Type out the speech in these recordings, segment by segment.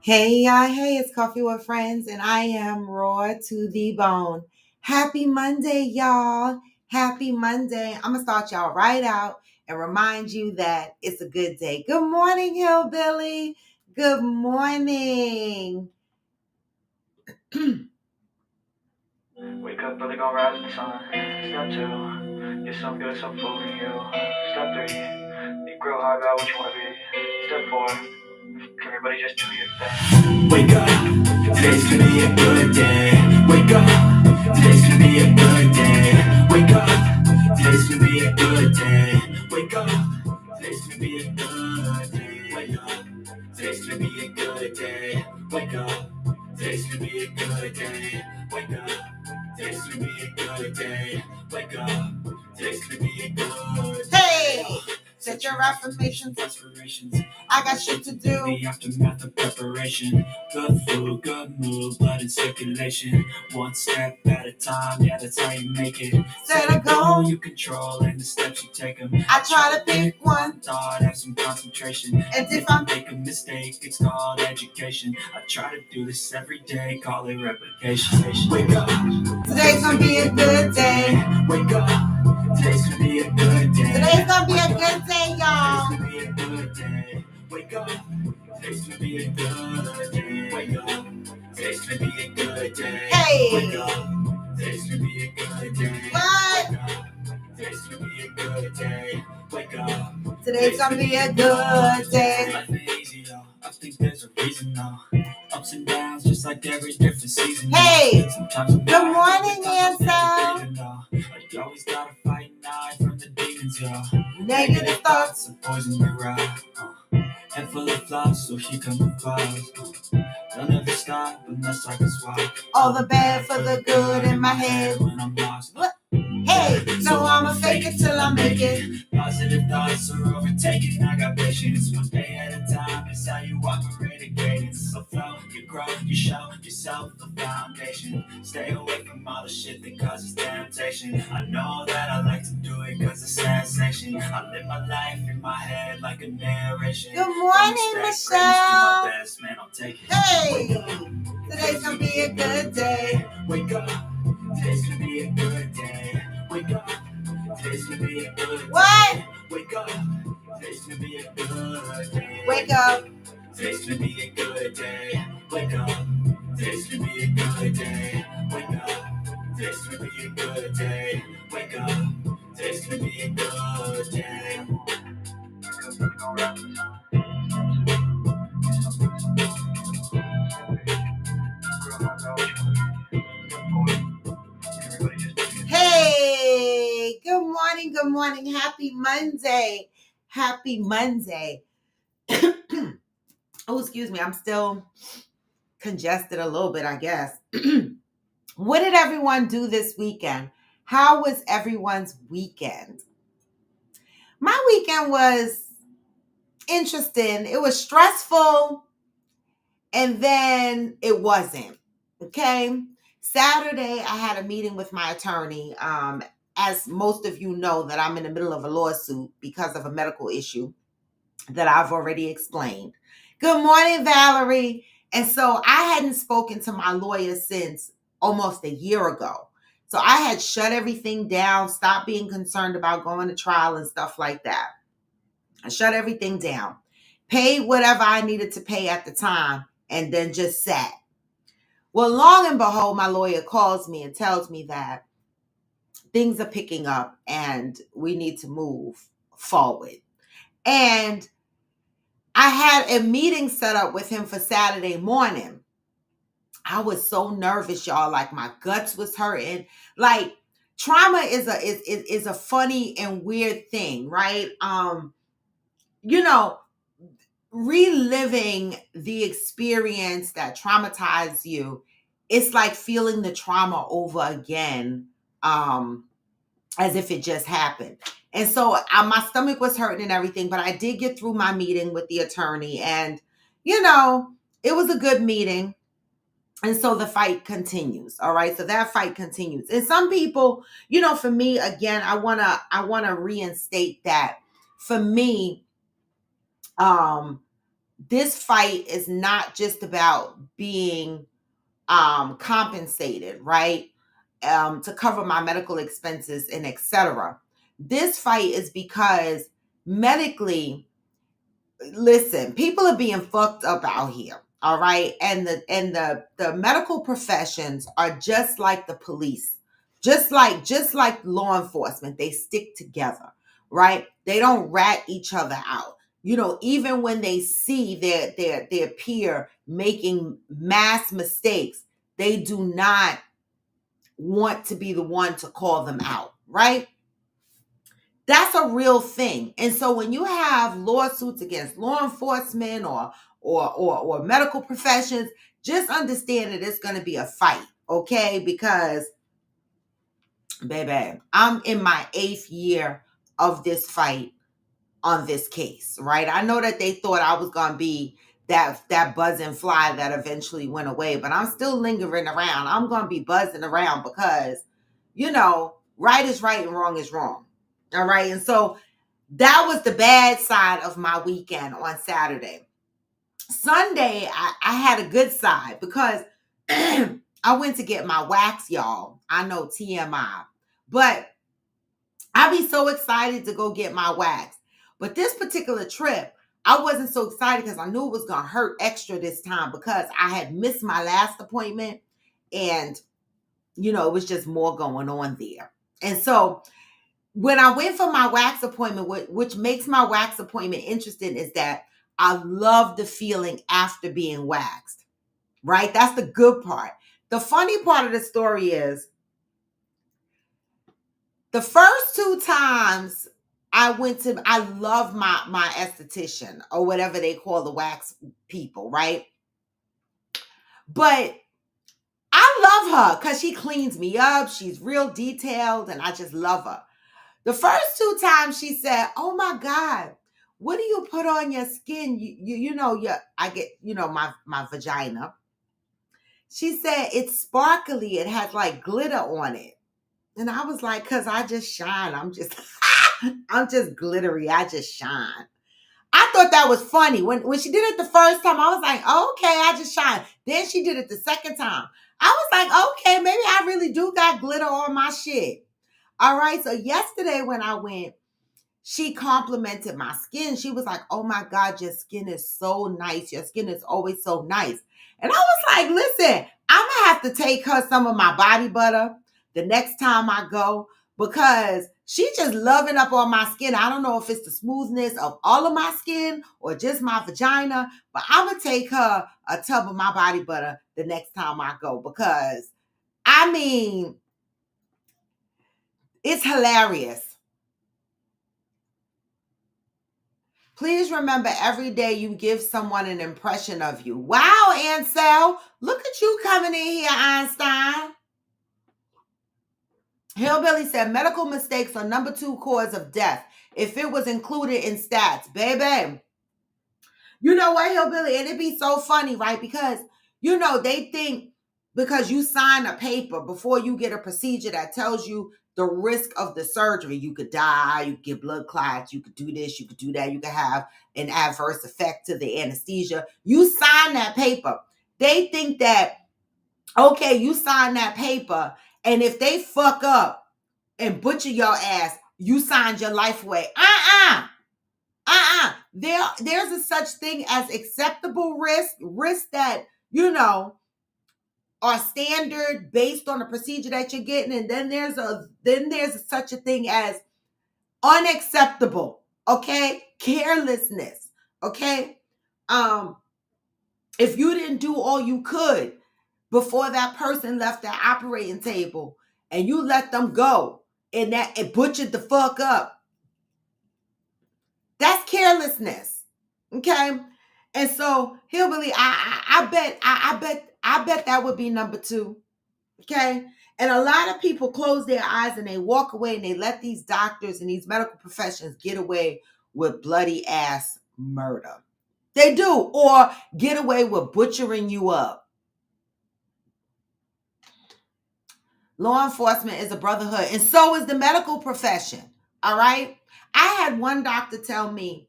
Hey, it's Coffee with Friends, and I am raw to the bone. Happy Monday, y'all. Happy Monday. I'm going to start y'all right out and remind you that it's a good day. Good morning, Hillbilly. Good morning. Wake up early, gonna rise in the sun. Step 2, get some good, some food in you. Step 3, think real hard about what you wanna be. Step 4, everybody just do your thing. Wake up, today's gonna be a good day. Wake up, today's gonna be a good day. Wake up, today's gonna be a good day. Wake up, today's gonna be a good day. Wake up, today's gonna be a good day. Wake up, today's gonna be a good day. Wake up. Today's gonna be a good day. Wake up. Today's gonna be a good day. Hey! Set your affirmations. Aspirations. I got shit to do. The aftermath of preparation. Good food, good mood, blood in circulation. One step at a time, yeah, that's how you make it. Set a goal you control and the steps you take them. I try to pick one thought, have some concentration. And if I make a mistake, it's called education. I try to do this every day, call it replication. Wake up. Today's gonna be a good day. Wake up. Today's gonna be a good day. Today's gonna be a good day, y'all. Today's gonna be a good day. Wake up. Today's gonna be a good day. Wake up. Today's gonna be a good day. Hey! Wake up. Today's gonna be a good day. What? Wake up. Today's gonna be a good day. Wake up. Today's gonna be a good day. Life ain't easy, though. I think there's a reason, though. Ups and downs, just like every different season. Hey! Sometimes Good morning, Ansel. You always gotta fight and hide from the demons, yo. Negative thoughts. A poison we ride. Head full of flies, so here come the clouds. They'll never stop unless I can swap. All the bad for the good in my head. When I'm lost. What? Hey, so I'ma fake it till I make it. Positive thoughts are overtaken. I got patience. One day at a time. It's how you operate a cadence. So flow, you grow, you show yourself the foundation. Stay away from all the shit that causes temptation. I know that I like to do it cause it's sensation. I live my life in my head like a narration. Good morning, Michelle. Best, man, I'll take it. Hey, today's gonna be a good day. Wake up. Today's gonna be a good day. Wake up. Today's gonna be a good day. What? Wake up. Today's gonna be a good day. Wake up. Today's gonna be a good day. Wake up. Today's gonna be a good day. Wake up. Today's gonna be a good day. Wake up. Today's gonna be a good day. Hey, good Good morning. Happy Monday. Happy Monday. Oh, excuse me. I'm still congested a little bit, I guess. What did everyone do this weekend? How was everyone's weekend? My weekend was interesting. It was stressful, and then it wasn't. Okay. Saturday, I had a meeting with my attorney. As most of you know, that I'm in the middle of a lawsuit because of a medical issue that I've already explained. Good morning, Valerie. And so I hadn't spoken to my lawyer since almost a year ago. So I had shut everything down, stopped being concerned about going to trial and stuff like that. I shut everything down, paid whatever I needed to pay at the time, and then just sat. Well, long and behold, my lawyer calls me and tells me that things are picking up and we need to move forward. And I had a meeting set up with him for Saturday morning. I was so nervous, y'all. Like my guts was hurting. Like trauma is a funny and weird thing, right? You know, reliving the experience that traumatized you, it's like feeling the trauma over again, as if it just happened. And so my stomach was hurting and everything, but I did get through my meeting with the attorney, and it was a good meeting. And so the fight continues. All right. So that fight continues. And some people, for me, again, I wanna reinstate that for me, this fight is not just about being compensated, right? To cover my medical expenses and etc. This fight is because medically, listen, people are being fucked up out here. All right. And the medical professions are just like the police, just like law enforcement. They stick together, right? They don't rat each other out. Even when they see their peer making mass mistakes, they do not want to be the one to call them out, right? That's a real thing. And so when you have lawsuits against law enforcement or medical professions, just understand that it's going to be a fight, okay? Because, baby, I'm in my 8th year of this fight on this case, right? I know that they thought I was going to be that buzzing fly that eventually went away, but I'm still lingering around. I'm going to be buzzing around because, right is right and wrong is wrong. All right. And so that was the bad side of my weekend on Saturday. Sunday, I had a good side because I went to get my wax, y'all. I know, TMI, but I'd be so excited to go get my wax. But this particular trip, I wasn't so excited because I knew it was going to hurt extra this time because I had missed my last appointment, and, it was just more going on there. And so when I went for my wax appointment, which makes my wax appointment interesting, is that I love the feeling after being waxed, right? That's the good part. The funny part of the story is the first 2 times I love my esthetician or whatever they call the wax people, right? But I love her because she cleans me up. She's real detailed, and I just love her. The first 2 times she said, "Oh my God, what do you put on your skin? I get, my vagina." She said, "It's sparkly. It has like glitter on it." And I was like, "Cause I just shine. I'm just glittery. I just shine." I thought that was funny. When she did it the first time, I was like, "Okay, I just shine." Then she did it the second time. I was like, "Okay, maybe I really do got glitter on my shit." All right. So yesterday when I went, she complimented my skin. She was like, "Oh my God, your skin is so nice. Your skin is always so nice." And I was like, "Listen, I'm going to have to take her some of my body butter the next time I go because she's just loving up on my skin. I don't know if it's the smoothness of all of my skin or just my vagina, but I'm going to take her a tub of my body butter the next time I go because, I mean, it's hilarious. Please remember every day you give someone an impression of you. Wow, Ansel, look at you coming in here, Einstein. Hillbilly said medical mistakes are number 2 cause of death. If it was included in stats, baby. You know what, Hillbilly? And it'd be so funny, right? Because, they think because you sign a paper before you get a procedure that tells you the risk of the surgery, you could die, you could get blood clots, you could do this, you could do that, you could have an adverse effect to the anesthesia. You sign that paper. They think that, okay, you sign that paper, and if they fuck up and butcher your ass, you signed your life away. There's a such thing as acceptable risk that, are standard based on the procedure that you're getting. And then there's such a thing as unacceptable. Okay. Carelessness. Okay. If you didn't do all you could before that person left the operating table and you let them go and that it butchered the fuck up, that's carelessness. Okay. And so Hillbilly, I bet that would be number 2. Okay. And a lot of people close their eyes and they walk away and they let these doctors and these medical professions get away with bloody ass murder. They do, or get away with butchering you up. Law enforcement is a brotherhood, and so is the medical profession. All right. I had one doctor tell me,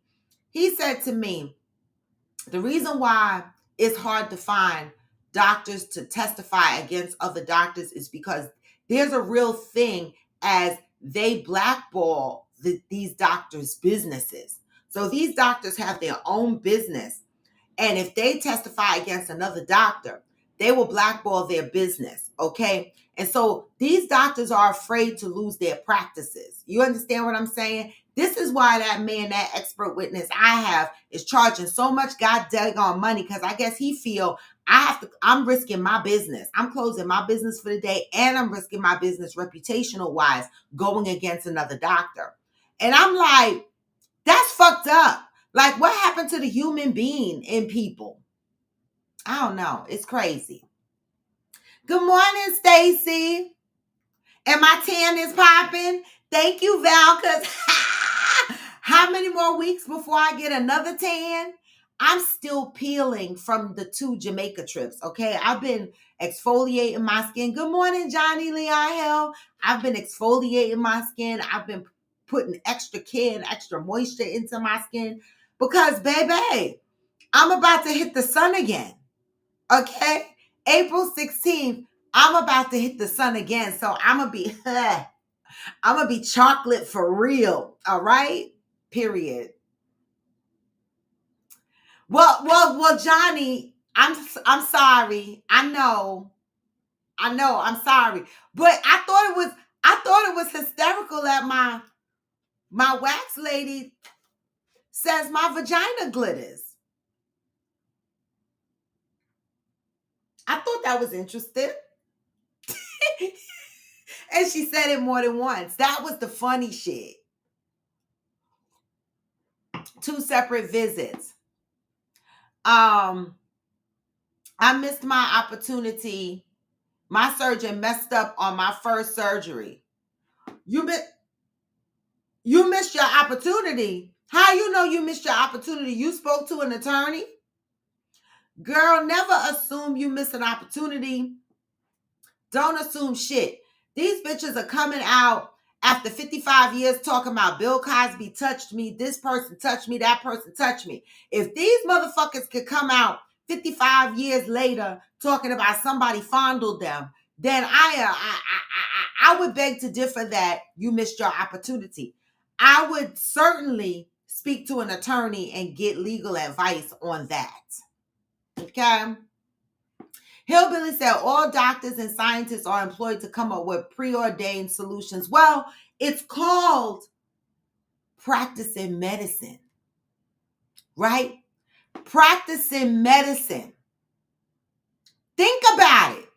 he said to me, the reason why it's hard to find doctors to testify against other doctors is because there's a real thing as they blackball these doctors' businesses. So these doctors have their own business. And if they testify against another doctor, they will blackball their business. Okay. And so these doctors are afraid to lose their practices. You understand what I'm saying? This is why that man, that expert witness I have, is charging so much goddamn money, because I guess he feel I'm risking my business. I'm closing my business for the day, and I'm risking my business reputational wise going against another doctor. And I'm like, that's fucked up. Like, what happened to the human being in people? I don't know. It's crazy. Good morning, Stacy. And my tan is popping. Thank you, Val, because how many more weeks before I get another tan? I'm still peeling from the 2 Jamaica trips, okay? I've been exfoliating my skin. Good morning, Johnny Leon Hill. I've been exfoliating my skin. I've been putting extra care and extra moisture into my skin because, baby, I'm about to hit the sun again, okay? April 16th, I'm about to hit the sun again, so I'm gonna be chocolate for real, all right? Period. Well, Johnny, I'm sorry. I know, I'm sorry. But I thought it was hysterical that my wax lady says my vagina glitters. I thought that was interesting. And she said it more than once. That was the funny shit. 2 separate visits. I missed my opportunity. My surgeon messed up on my first surgery. You missed your opportunity. How you know you missed your opportunity? You spoke to an attorney? Girl, never assume you miss an opportunity. Don't assume shit. These bitches are coming out after 55 years talking about Bill Cosby touched me, this person touched me, that person touched me. If these motherfuckers could come out 55 years later talking about somebody fondled them, then I would beg to differ that you missed your opportunity. I would certainly speak to an attorney and get legal advice on that. Okay? Hillbilly said all doctors and scientists are employed to come up with preordained solutions. Well, it's called practicing medicine, right? Practicing medicine. Think about it.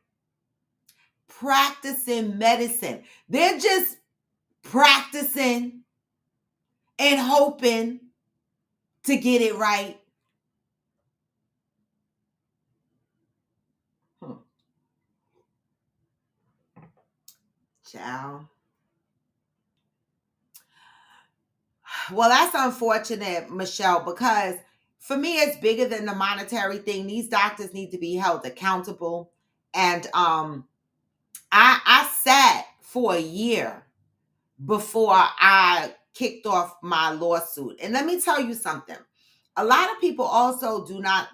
Practicing medicine. They're just practicing and hoping to get it right. Hmm. Child. Well, that's unfortunate, Michelle, because for me, it's bigger than the monetary thing. These doctors need to be held accountable. And I sat for a year before I kicked off my lawsuit. And let me tell you something. A lot of people also do not,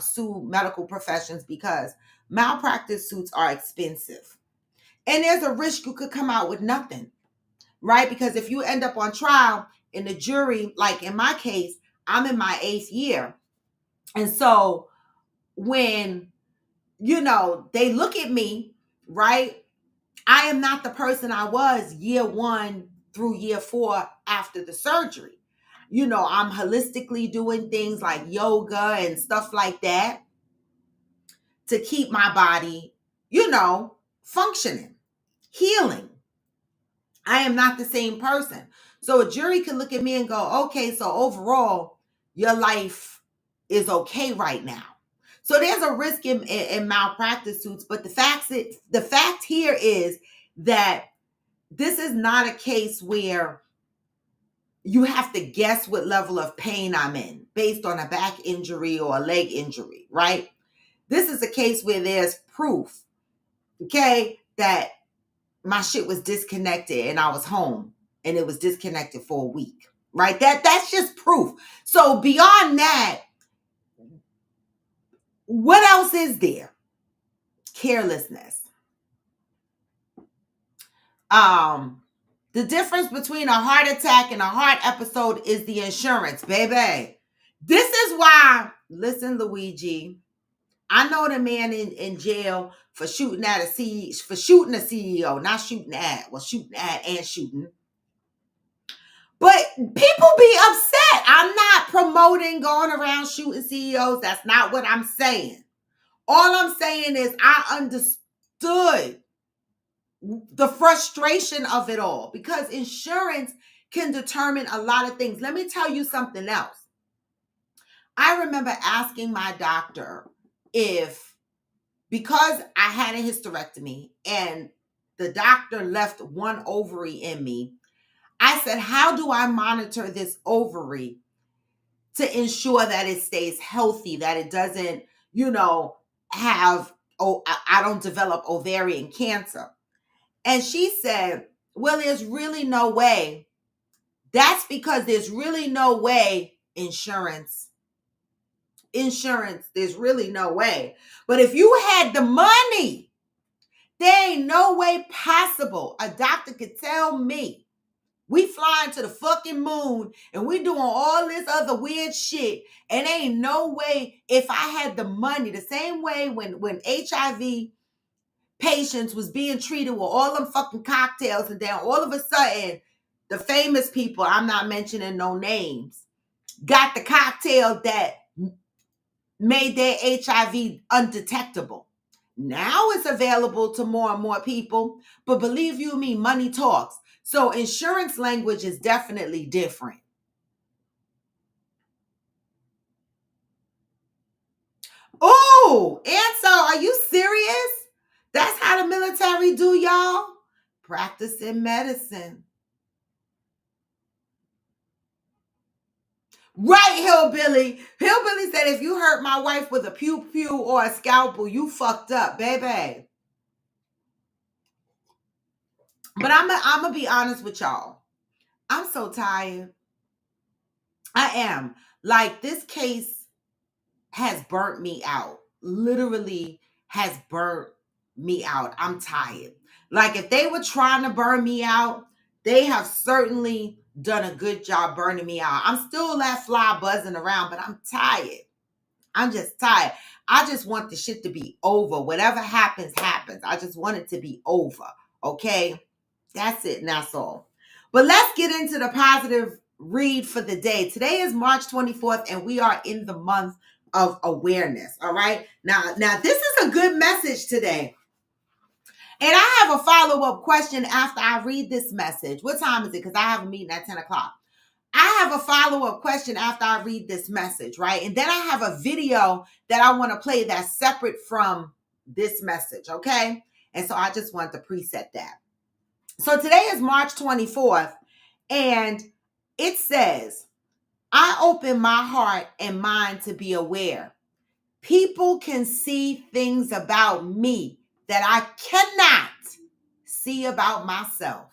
sue medical professions because malpractice suits are expensive. And there's a risk you could come out with nothing, right? Because if you end up on trial in the jury, like in my case, I'm in my 8th year. And so when, they look at me, right? I am not the person I was year 1 through year 4 after the surgery. I'm holistically doing things like yoga and stuff like that to keep my body, functioning, healing. I am not the same person. So a jury can look at me and go, okay, so overall, your life is okay right now. So there's a risk in malpractice suits, but the fact here is that this is not a case where you have to guess what level of pain I'm in based on a back injury or a leg injury, right? This is a case where there's proof, okay, that my shit was disconnected and I was home and it was disconnected for a week, right? That's just proof. So beyond that, what else is there? Carelessness. The difference between a heart attack and a heart episode is the insurance, baby. This is why, listen, Luigi, I know the man in jail for shooting at for shooting a CEO, not shooting at, well, shooting at and shooting. But people be upset. I'm not promoting going around shooting CEOs. That's not what I'm saying. All I'm saying is I understood the frustration of it all because insurance can determine a lot of things. Let me tell you something else. I remember asking my doctor if, because I had a hysterectomy and the doctor left one ovary in me, I said, how do I monitor this ovary to ensure that it stays healthy, that it doesn't, have, I don't develop ovarian cancer? And she said, well, there's really no way. That's because there's really no way insurance, there's really no way. But if you had the money, there ain't no way possible a doctor could tell me we flying to the fucking moon and we doing all this other weird shit. And ain't no way if I had the money, the same way when HIV patients was being treated with all them fucking cocktails and then all of a sudden the famous people, I'm not mentioning no names, got the cocktail that made their HIV undetectable. Now it's available to more and more people, but believe you me, money talks. So insurance language is definitely different. Oh, Ansel, are you serious? That's how the military do, y'all? Practicing medicine. Right, Hillbilly. Hillbilly said if you hurt my wife with a pew-pew or a scalpel, you fucked up, baby. But I'm going to be honest with y'all. I'm so tired. I am. Like, this case has burnt me out. Literally has burnt me out. I'm tired. Like, if they were trying to burn me out, they have certainly done a good job burning me out. I'm still that fly buzzing around, but I'm tired. I'm just tired. I just want the shit to be over. Whatever happens, happens. I just want it to be over. Okay? That's it, and that's all. But let's get into the positive read for the day. Today is March 24th, and we are in the month of awareness. All right. Now, this is a good message today. And I have a follow-up question after I read this message. What time is it? Because I have a meeting at 10 o'clock. I I have a follow-up question after I read this message, right? And then I have a video that I want to play that's separate from this message, okay? And so I just want to preset that. So today is March 24th, and it says, I open my heart and mind to be aware. People can see things about me that I cannot see about myself.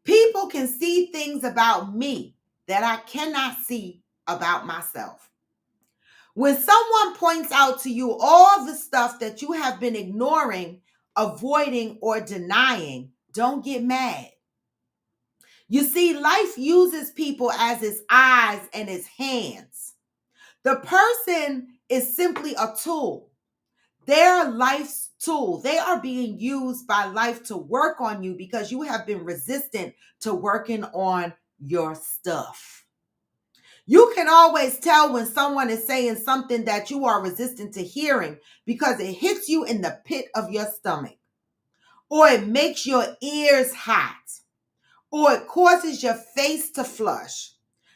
People can see things about me that I cannot see about myself. When someone points out to you all the stuff that you have been ignoring, avoiding, or denying, don't get mad. You see, life uses people as its eyes and its hands. The person is simply a tool. They're life's tool. They are being used by life to work on you because you have been resistant to working on your stuff. You can always tell when someone is saying something that you are resistant to hearing because it hits you in the pit of your stomach, or it makes your ears hot, or it causes your face to flush.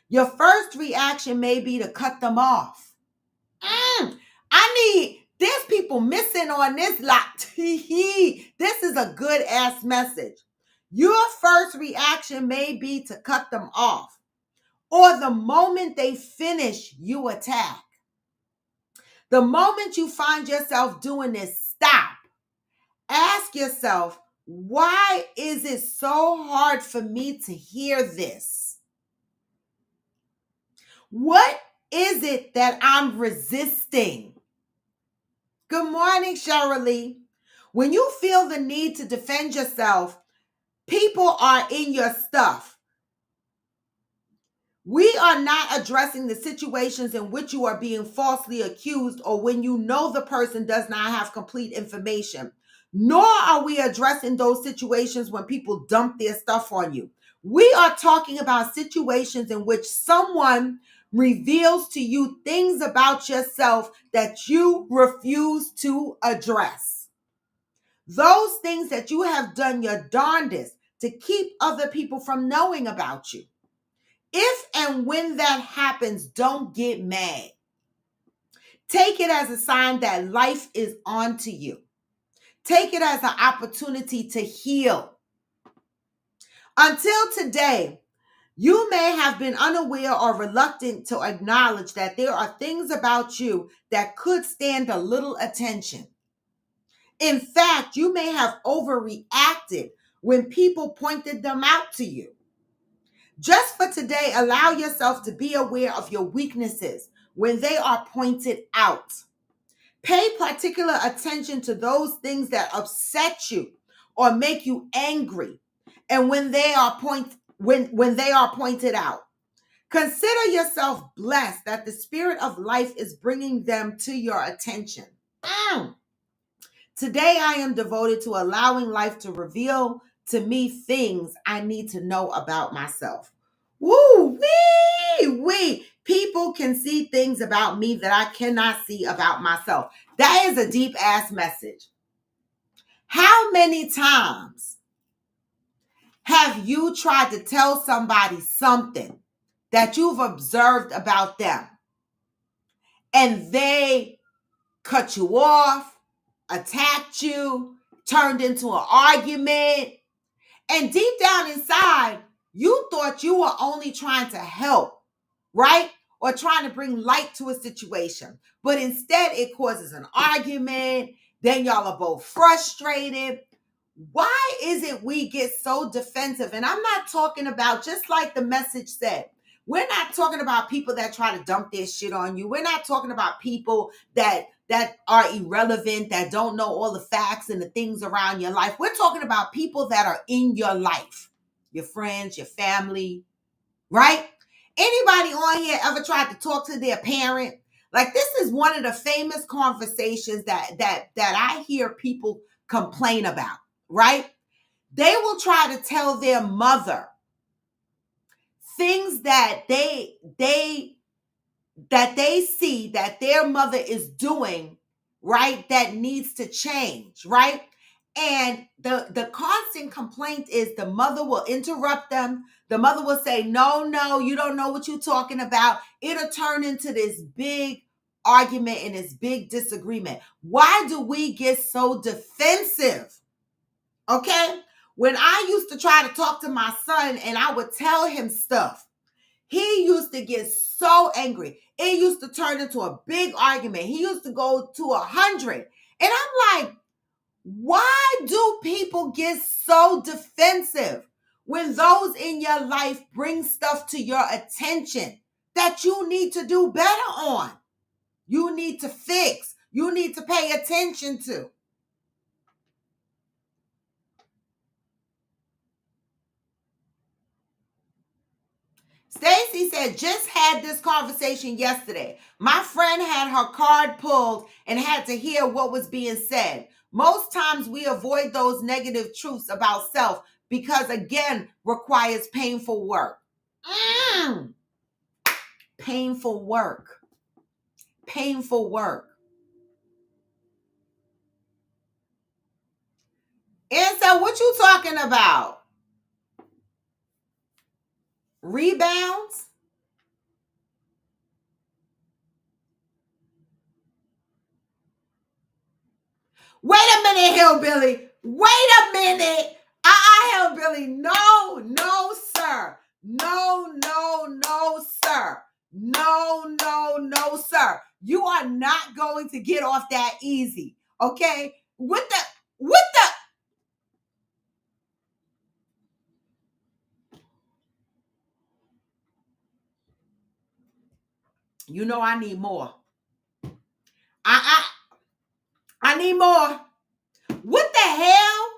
Your first reaction may be to cut them off. There's people missing on this lot. This is a good ass message. Your first reaction may be to cut them off, or the moment they finish, you attack. The moment you find yourself doing this, stop. Ask yourself, why is it so hard for me to hear this? What is it that I'm resisting? Good morning, Shirley. When you feel the need to defend yourself, people are in your stuff. We are not addressing the situations in which you are being falsely accused or when you know the person does not have complete information. Nor are we addressing those situations when people dump their stuff on you. We are talking about situations in which someone reveals to you things about yourself that you refuse to address. Those things that you have done your darndest to keep other people from knowing about you. If and when that happens, don't get mad. Take it as a sign that life is on to you. Take it as an opportunity to heal. Until today, you may have been unaware or reluctant to acknowledge that there are things about you that could stand a little attention. In fact, you may have overreacted when people pointed them out to you. Just for today, allow yourself to be aware of your weaknesses when they are pointed out. Pay particular attention to those things that upset you or make you angry, and when they are pointed out. Consider yourself blessed that the spirit of life is bringing them to your attention. Today, I am devoted to allowing life to reveal to me things I need to know about myself. Woo wee. People can see things about me that I cannot see about myself. That is a deep ass message. How many times have you tried to tell somebody something that you've observed about them and they cut you off, attacked you, turned into an argument, and deep down inside, you thought you were only trying to help, right? Or trying to bring light to a situation. But instead, it causes an argument. Then y'all are both frustrated. Why is it we get so defensive? And I'm not talking about, just like the message said, we're not talking about people that try to dump their shit on you. We're not talking about people that are irrelevant, that don't know all the facts and the things around your life. We're talking about people that are in your life, your friends, your family, right? Anybody on here ever tried to talk to their parent? Like, this is one of the famous conversations that I hear people complain about, right? They will try to tell their mother things that they see that their mother is doing, right, that needs to change, right? And the constant complaint is the mother will interrupt them. The mother will say, no, you don't know what you're talking about. It'll turn into this big argument and this big disagreement. Why do we get so defensive? Okay? When I used to try to talk to my son and I would tell him stuff, he used to get so angry. It used to turn into a big argument. He used to go to 100. And I'm like, why do people get so defensive when those in your life bring stuff to your attention that you need to do better on? You need to fix. You need to pay attention to. Stacy said, just had this conversation yesterday. My friend had her card pulled and had to hear what was being said. Most times we avoid those negative truths about self because, again, requires painful work. Painful work. Painful work. And so what you talking about? Rebounds? Wait a minute, Hillbilly. Wait a minute. Hillbilly. No, sir. No, sir. No, sir. You are not going to get off that easy. Okay? What the? You know I need more. I need more. What the hell?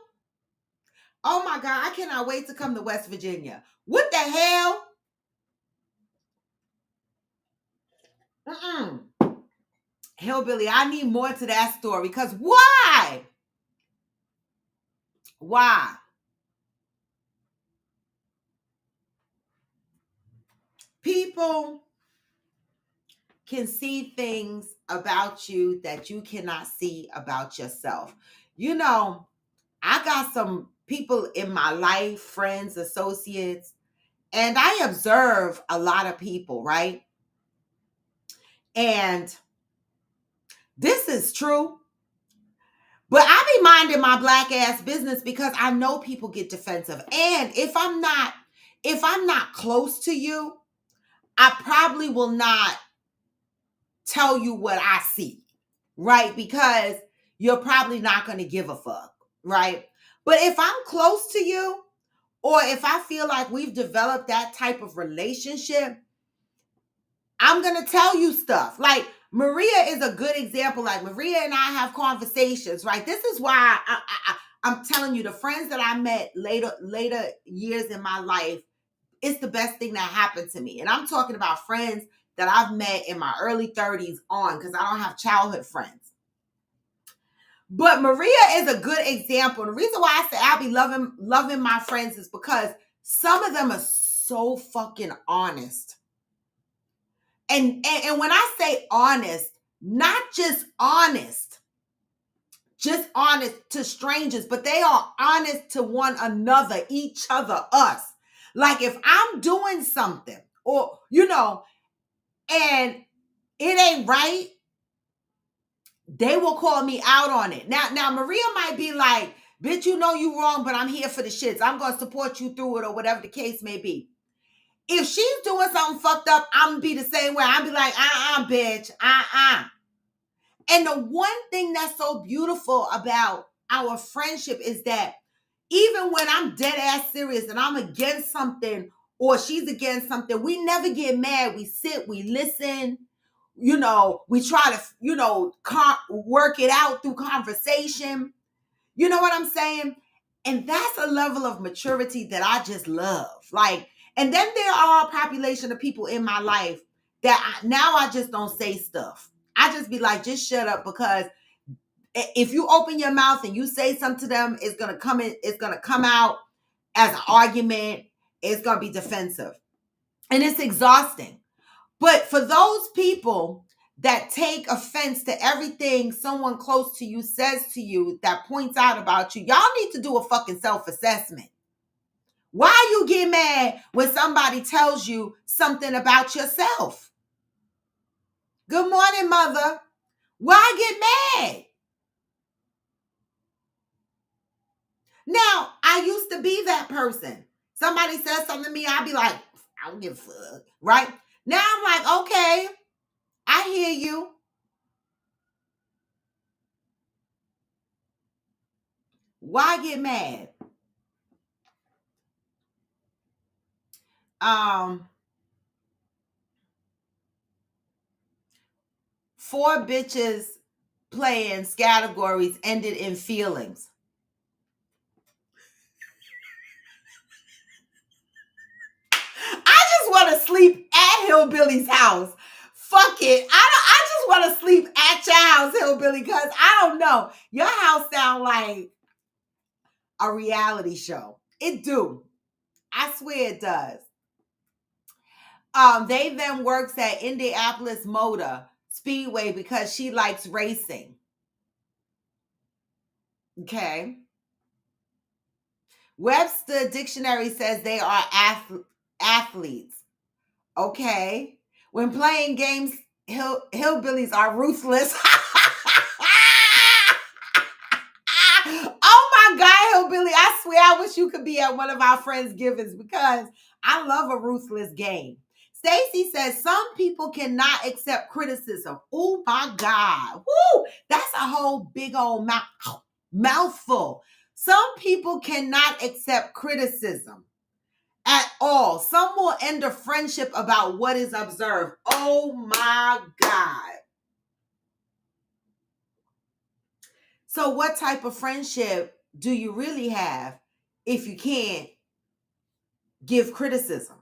Oh my God, I cannot wait to come to West Virginia. What the hell? Hillbilly, I need more to that story because why? Why? People can see things about you that you cannot see about yourself. You know, I got some people in my life, friends, associates, and I observe a lot of people, right? And this is true. But I be minding my black ass business because I know people get defensive. And if I'm not close to you, I probably will not tell you what I see, right? Because you're probably not going to give a fuck, right? But if I'm close to you, or if I feel like we've developed that type of relationship, I'm going to tell you stuff. Like Maria is a good example. Like Maria and I have conversations, right? This is why I'm telling you, the friends that I met later years in my life, it's the best thing that happened to me. And I'm talking about friends that I've met in my early 30s on, because I don't have childhood friends. But Maria is a good example. The reason why I say I'll be loving my friends is because some of them are so fucking honest. And when I say honest, not just honest to strangers, but they are honest to one another, each other, us. Like if I'm doing something, or and it ain't right, they will call me out on it. Now Maria might be like, bitch, you know you wrong, but I'm here for the shits. I'm gonna support you through it, or whatever the case may be. If she's doing something fucked up, I'm gonna be the same way. I'll be like, bitch, And the one thing that's so beautiful about our friendship is that even when I'm dead ass serious and I'm against something or she's against something, we never get mad. We sit, we listen, we try to, work it out through conversation. You know what I'm saying? And that's a level of maturity that I just love. Like, and then there are a population of people in my life that now I just don't say stuff. I just be like, just shut up, because if you open your mouth and you say something to them, it's gonna come out as an argument. It's gonna be defensive. And it's exhausting. But for those people that take offense to everything someone close to you says to you that points out about you, y'all need to do a fucking self-assessment. Why you get mad when somebody tells you something about yourself? Good morning, mother. Why get mad? Now, I used to be that person. Somebody says something to me, I'd be like, I don't give a fuck, right? Now I'm like, okay, I hear you. Why get mad? Um, 4 bitches playing categories ended in feelings. I just want to sleep at Hillbilly's house. Fuck it. I just want to sleep at your house, Hillbilly, because I don't know. Your house sound like a reality show. It do. I swear it does. They then works at Indianapolis Motor Speedway because she likes racing. Okay. Webster Dictionary says they are athletes. Okay. When playing games, hillbillies are ruthless. Oh my God, Hillbilly. I swear I wish you could be at one of our friends' givings because I love a ruthless game. Stacy says some people cannot accept criticism. Oh my God. Woo! That's a whole big old mouthful. Some people cannot accept criticism at all. Some will end a friendship about what is observed. Oh my God. So, what type of friendship do you really have if you can't give criticism?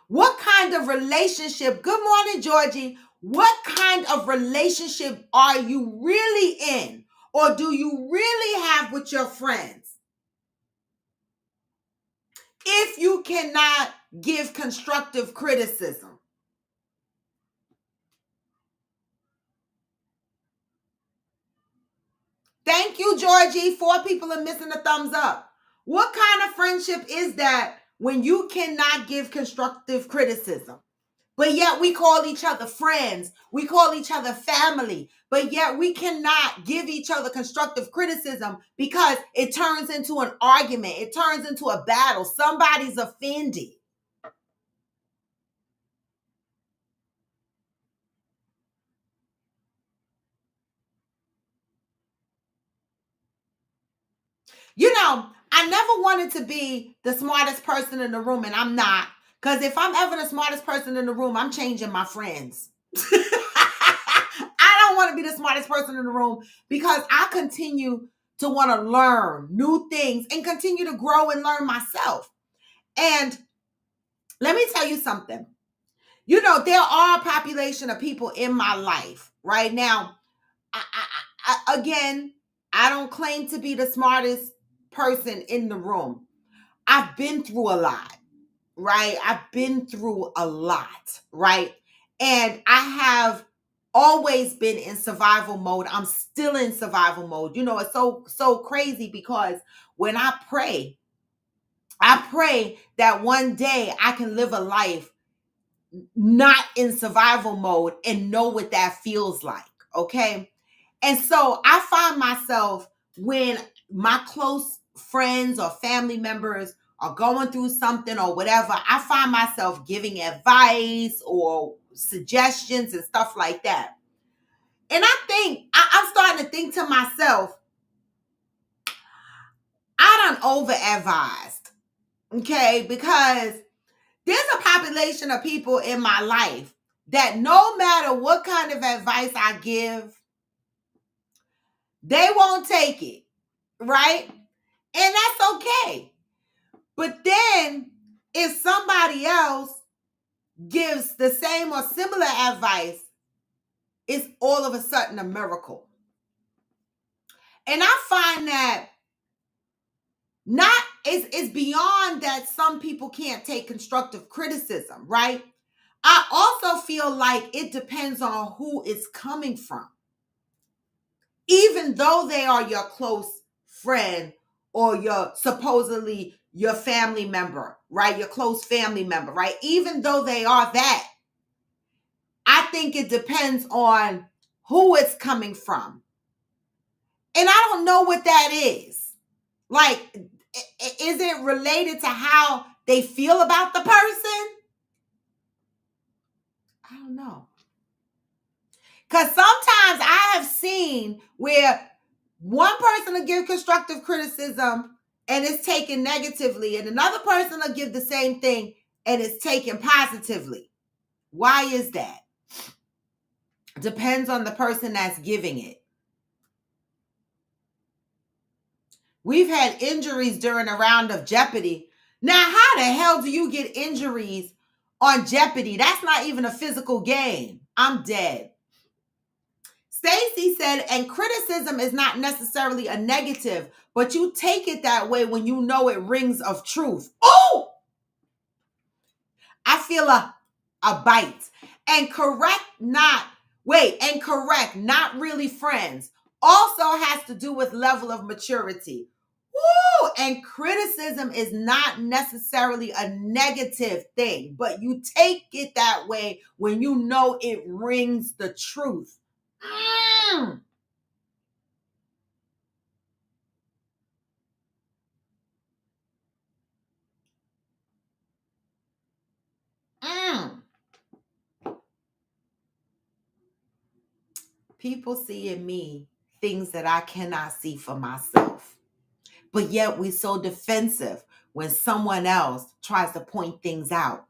What kind of relationship? Good morning, Georgie. What kind of relationship are you really in? Or do you really have with your friends? If you cannot give constructive criticism. Thank you, Georgie. 4 people are missing a thumbs up. What kind of friendship is that when you cannot give constructive criticism? But yet we call each other friends. We call each other family. But yet we cannot give each other constructive criticism because it turns into an argument. It turns into a battle. Somebody's offended. You know, I never wanted to be the smartest person in the room, and I'm not. Because if I'm ever the smartest person in the room, I'm changing my friends. I don't want to be the smartest person in the room because I continue to want to learn new things and continue to grow and learn myself. And let me tell you something. You know, there are a population of people in my life right now. Again, I don't claim to be the smartest person in the room. I've been through a lot, right? I've been through a lot, right? And I have always been in survival mode. I'm still in survival mode. You know, it's so crazy because when I pray that one day I can live a life not in survival mode and know what that feels like, okay? And so I find myself when my close friends or family members are going through something or whatever, I find myself giving advice or suggestions and stuff like that. And I'm starting to think to myself, I done over advised, okay? Because there's a population of people in my life that no matter what kind of advice I give, they won't take it, right? And that's okay. But then if somebody else gives the same or similar advice, it's all of a sudden a miracle. And I find that it's beyond that some people can't take constructive criticism, right? I also feel like it depends on who it's coming from. Even though they are your close friend or your supposedly your family member, right? Your close family member, right? Even though they are that, I think it depends on who it's coming from. And I don't know what that is. Like, is it related to how they feel about the person? I don't know. Because sometimes I have seen where one person will give constructive criticism and it's taken negatively, and another person will give the same thing and it's taken positively. Why is that? Depends on the person that's giving it. We've had injuries during a round of Jeopardy. Now, how the hell do you get injuries on Jeopardy? That's not even a physical game. I'm dead. Stacy said, and criticism is not necessarily a negative, but you take it that way when you know it rings of truth. Oh, I feel a bite. And correct, not really friends, also has to do with level of maturity. Woo! And criticism is not necessarily a negative thing, but you take it that way when you know it rings the truth. Mm. Mm. People see in me things that I cannot see for myself. But yet we're so defensive when someone else tries to point things out.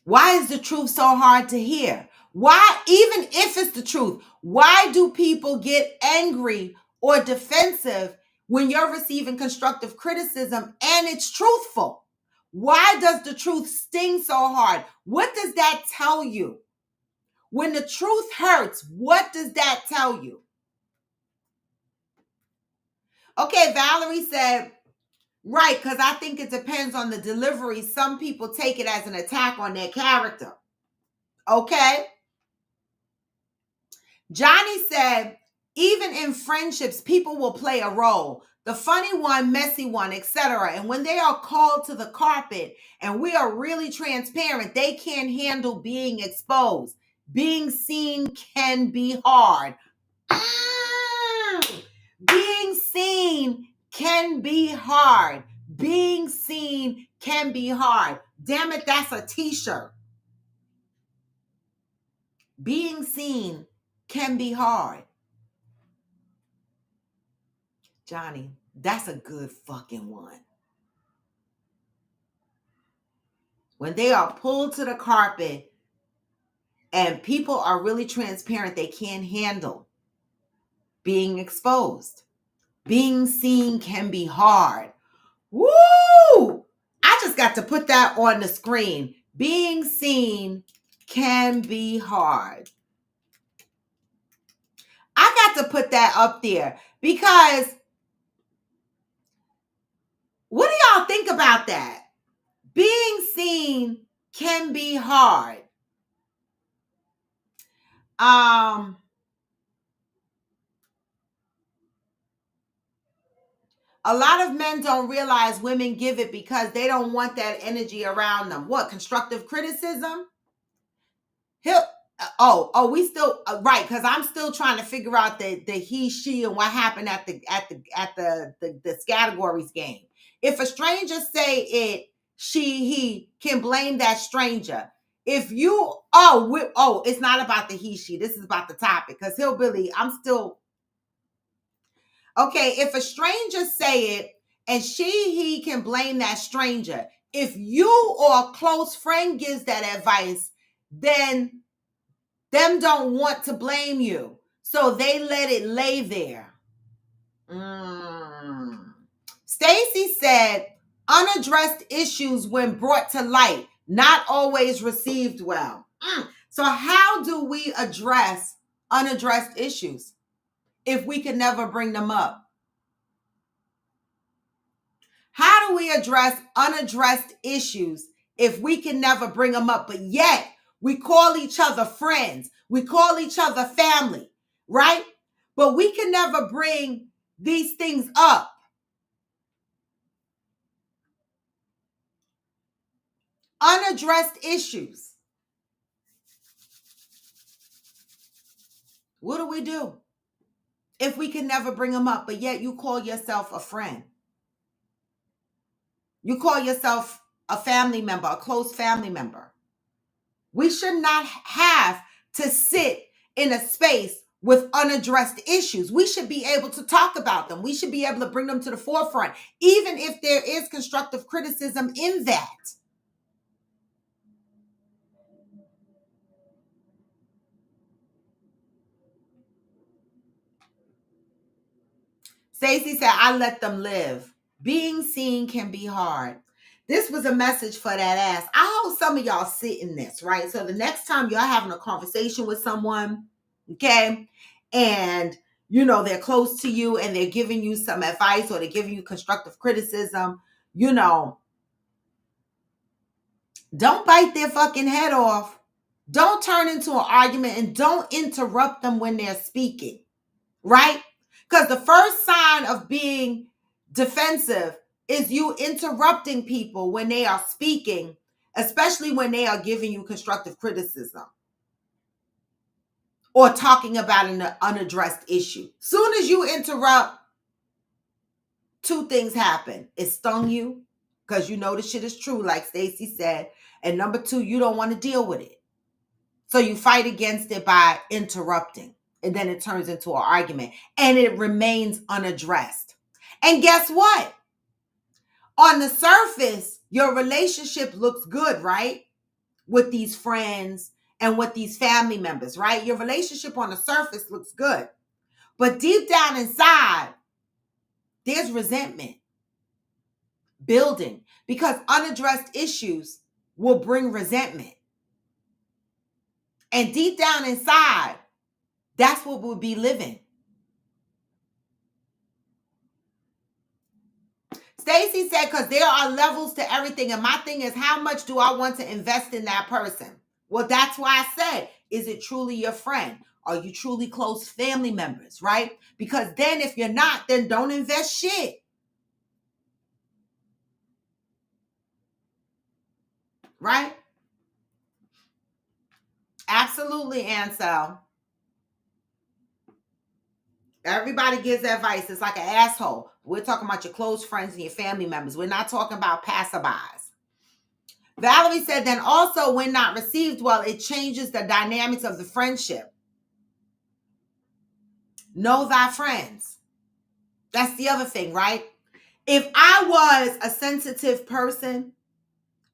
Why is the truth so hard to hear? Why, even if it's the truth, why do people get angry or defensive when you're receiving constructive criticism and it's truthful? Why does the truth sting so hard? What does that tell you? When the truth hurts, what does that tell you? Okay, Valerie said, right, because I think it depends on the delivery. Some people take it as an attack on their character. Okay? Johnny said, even in friendships, people will play a role. The funny one, messy one, etc. And when they are called to the carpet and we are really transparent, they can't handle being exposed. Being seen can be hard. Being seen can be hard. Being seen can be hard. Damn it, that's a t-shirt. Being seen can be hard. Johnny, that's a good fucking one. When they are pulled to the carpet and people are really transparent, they can't handle being exposed. Being seen can be hard. Woo! I just got to put that on the screen. Being seen can be hard. I got to put that up there because what do y'all think about that? Being seen can be hard. A lot of men don't realize women give it because they don't want that energy around them. What, constructive criticism? We still right, because I'm still trying to figure out the he, she, and what happened at the categories game. If a stranger say it, she, he can blame that stranger. If you it's not about the he, she. This is about the topic because hillbilly. I'm still okay. If a stranger say it and she, he can blame that stranger. If you or a close friend gives that advice, then them don't want to blame you. So they let it lay there. Stacy said, unaddressed issues when brought to light, not always received well. So how do we address unaddressed issues if we can never bring them up? How do we address unaddressed issues if we can never bring them up, but yet we call each other friends. We call each other family, right? But we can never bring these things up. Unaddressed issues. What do if we can never bring them up, but yet you call yourself a friend? You call yourself a family member, a close family member. We should not have to sit in a space with unaddressed issues. We should be able to talk about them. We should be able to bring them to the forefront, even if there is constructive criticism in that. Stacey said, I let them live. Being seen can be hard. This was a message for that ass. I hope some of y'all sit in this, right? So the next time y'all having a conversation with someone, okay, and they're close to you and they're giving you some advice or they're giving you constructive criticism, don't bite their fucking head off. Don't turn into an argument and don't interrupt them when they're speaking, right? Because the first sign of being defensive is you interrupting people when they are speaking, especially when they are giving you constructive criticism or talking about an unaddressed issue. Soon as you interrupt, two things happen. It stung you because you know the shit is true, like Stacey said. And number two, you don't want to deal with it. So you fight against it by interrupting. And then it turns into an argument. And it remains unaddressed. And guess what? On the surface, your relationship looks good, right? With these friends and with these family members, right? Your relationship on the surface looks good. But deep down inside, there's resentment building because unaddressed issues will bring resentment. And deep down inside, that's what we'll be living. Stacey said, because there are levels to everything. And my thing is, how much do I want to invest in that person? Well, that's why I said, is it truly your friend? Are you truly close family members, right? Because then if you're not, then don't invest shit. Right? Absolutely, Ansel. Everybody gives advice. It's like an asshole. We're talking about your close friends and your family members. We're not talking about passerbys. Valerie said, then also when not received well, it changes the dynamics of the friendship. Know thy friends. That's the other thing, right? If I was a sensitive person,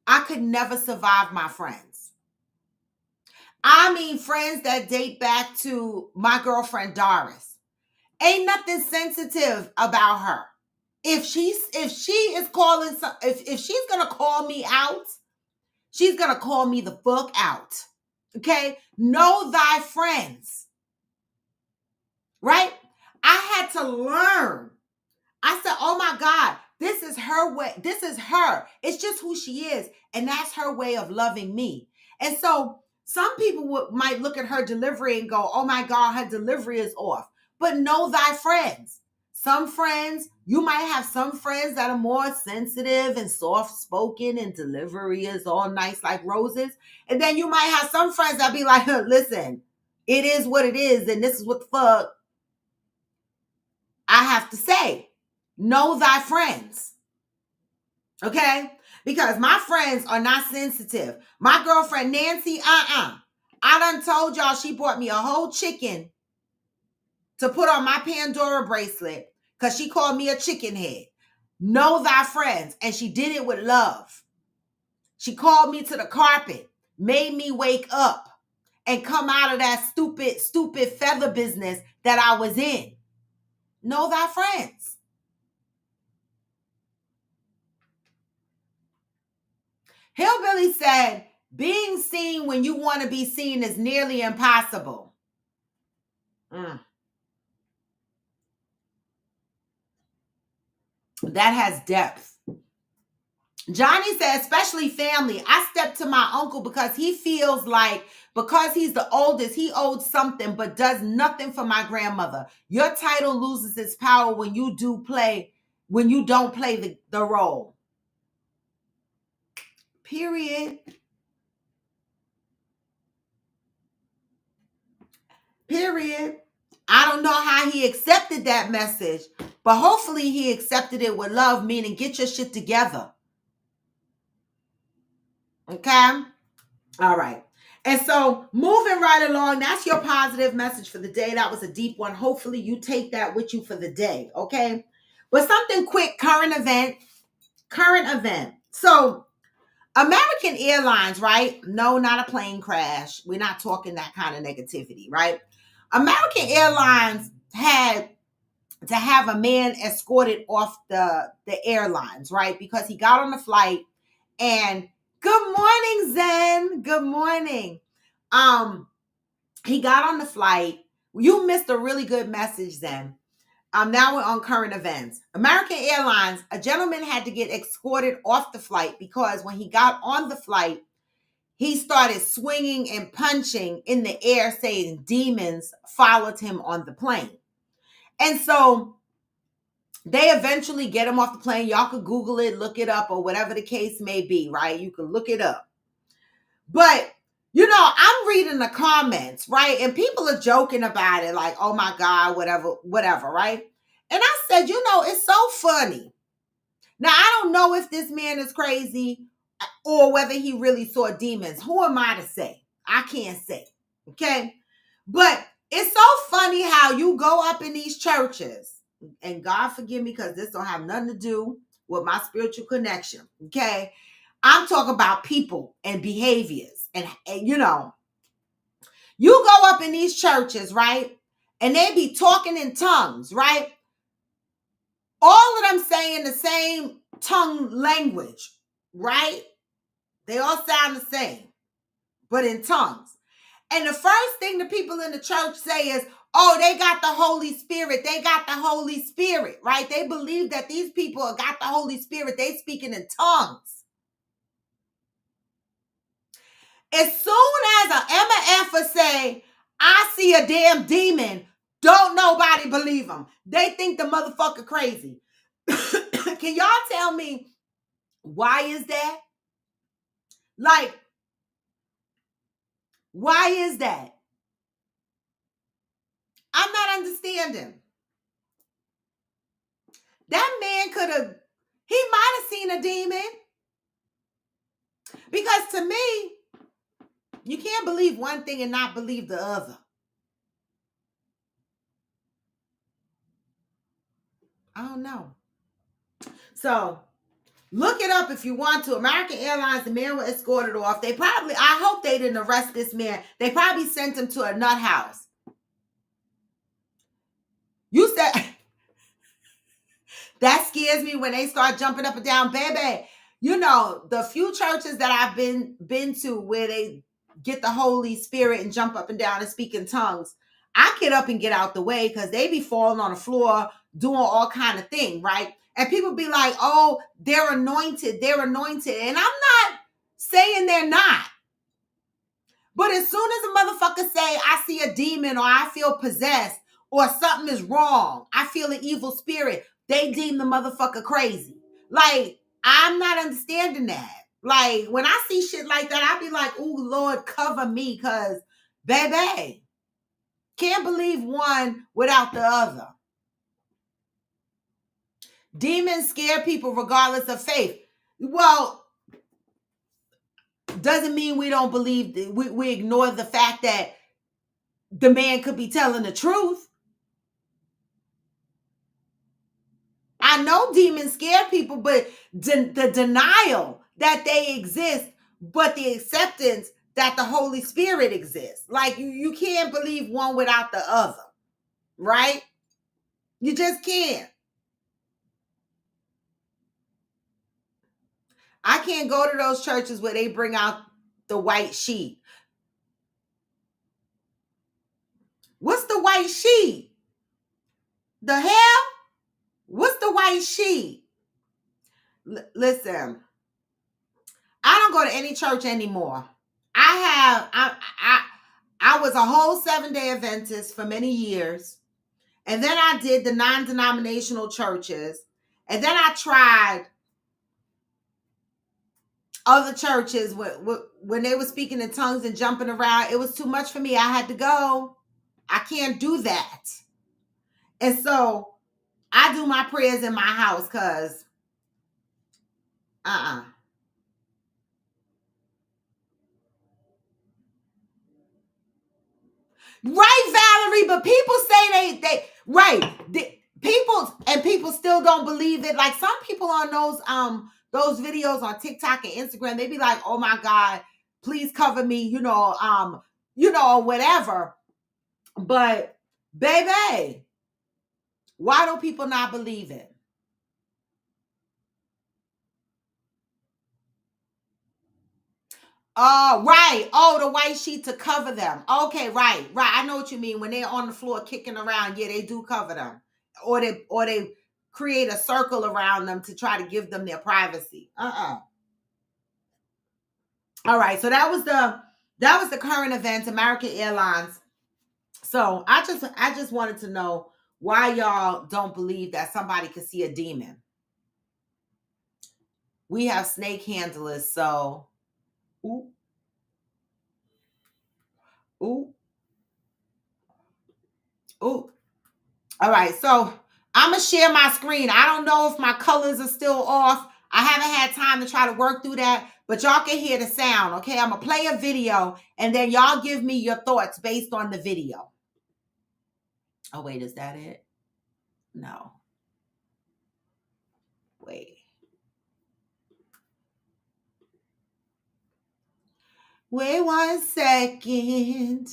I could never survive my friends. I mean, friends that date back to my girlfriend Doris. Ain't nothing sensitive about her. If she is calling, if she's gonna call me out, she's gonna call me the fuck out. Okay? Know thy friends. Right? I had to learn. I said, oh my God, this is her way. This is her. It's just who she is. And that's her way of loving me. And so some people might look at her delivery and go, oh my God, her delivery is off. But know thy friends. Some friends, you might have some friends that are more sensitive and soft-spoken and delivery is all nice like roses. And then you might have some friends that be like, listen, it is what it is. And this is what the fuck I have to say. Know thy friends. Okay? Because my friends are not sensitive. My girlfriend Nancy, I done told y'all she bought me a whole chicken to put on my Pandora bracelet because she called me a chicken head. Know thy friends. And she did it with love. She called me to the carpet, made me wake up and come out of that stupid feather business that I was in. Know thy friends. Hillbilly said, being seen when you want to be seen is nearly impossible. That has depth. Johnny said, especially family. I stepped to my uncle because he feels like because he's the oldest, he owed something, but does nothing for my grandmother. Your title loses its power when you don't play the role. Period. Period. I don't know how he accepted that message, but hopefully he accepted it with love, meaning get your shit together. Okay? All right. And so moving right along, that's your positive message for the day. That was a deep one. Hopefully you take that with you for the day. Okay. But something quick, current event. So American Airlines, right? No, not a plane crash. We're not talking that kind of negativity, right? American Airlines had to have a man escorted off the airlines, right? Because he got on the flight and good morning, Zen. Good morning. He got on the flight. You missed a really good message, Zen. Now we're on current events. American Airlines, a gentleman had to get escorted off the flight because when he got on the flight, he started swinging and punching in the air, saying demons followed him on the plane. And so they eventually get him off the plane. Y'all could Google it, look it up, or whatever the case may be, right? You can look it up. But, I'm reading the comments, right? And people are joking about it, like, oh my God, whatever, right? And I said, it's so funny. Now, I don't know if this man is crazy or whether he really saw demons. Who am I to say? I can't say. Okay. But it's so funny how you go up in these churches, and God forgive me because this don't have nothing to do with my spiritual connection. Okay. I'm talking about people and behaviors. And you go up in these churches, right? And they be talking in tongues, right? All of them saying the same tongue language, right? They all sound the same, but in tongues. And the first thing the people in the church say is, oh, they got the Holy Spirit. They got the Holy Spirit, right? They believe that these people got the Holy Spirit. They speaking in tongues. As soon as an MFer say, I see a damn demon, don't nobody believe them. They think the motherfucker crazy. Can y'all tell me why is that? Like, why is that? I'm not understanding. That man he might have seen a demon. Because to me, you can't believe one thing and not believe the other. I don't know. So look it up if you want to. American Airlines, the man was escorted off. I hope they didn't arrest this man. They probably sent him to a nut house. You said, that scares me when they start jumping up and down, baby. The few churches that I've been to where they get the Holy Spirit and jump up and down and speak in tongues, I get up and get out the way because they be falling on the floor doing all kind of thing, right? And people be like, oh, they're anointed. And I'm not saying they're not. But as soon as a motherfucker say, I see a demon or I feel possessed or something is wrong, I feel an evil spirit, they deem the motherfucker crazy. Like, I'm not understanding that. Like, when I see shit like that, I be like, ooh, Lord, cover me, because, baby, can't believe one without the other. Demons scare people regardless of faith. Well, doesn't mean we don't believe, we ignore the fact that the man could be telling the truth. I know demons scare people, but the denial that they exist, but the acceptance that the Holy Spirit exists. Like, you can't believe one without the other, right? You just can't. I can't go to those churches where they bring out the white sheet. What's the white sheet? The hell? What's the white sheet? Listen, don't go to any church anymore. I have I was a whole 7-day Adventist for many years. And then I did the non-denominational churches. And then I tried other churches when they were speaking in tongues and jumping around. It was too much for me. I had to go. I can't do that. And so I do my prayers in my house because uh-uh. Right, Valerie, but people say they right. People still don't believe it. Like some people on those videos on TikTok and Instagram, they be like, "Oh my God, please cover me," whatever. But baby, why do people not believe it? Oh, right. Oh, the white sheet to cover them. Okay, right, right. I know what you mean. When they're on the floor kicking around, yeah, they do cover them. Or they create a circle around them to try to give them their privacy. All right. So that was the current events, American Airlines. So I just wanted to know why y'all don't believe that somebody could see a demon. We have snake handlers, so ooh, ooh, ooh. All right, so I'm gonna share my screen. I don't know if my colors are still off. I haven't had time to try to work through that, but y'all can hear the sound. Okay, I'm gonna play a video and then y'all give me your thoughts based on the video. Oh, wait, is that it? No. Wait. Wait 1 second.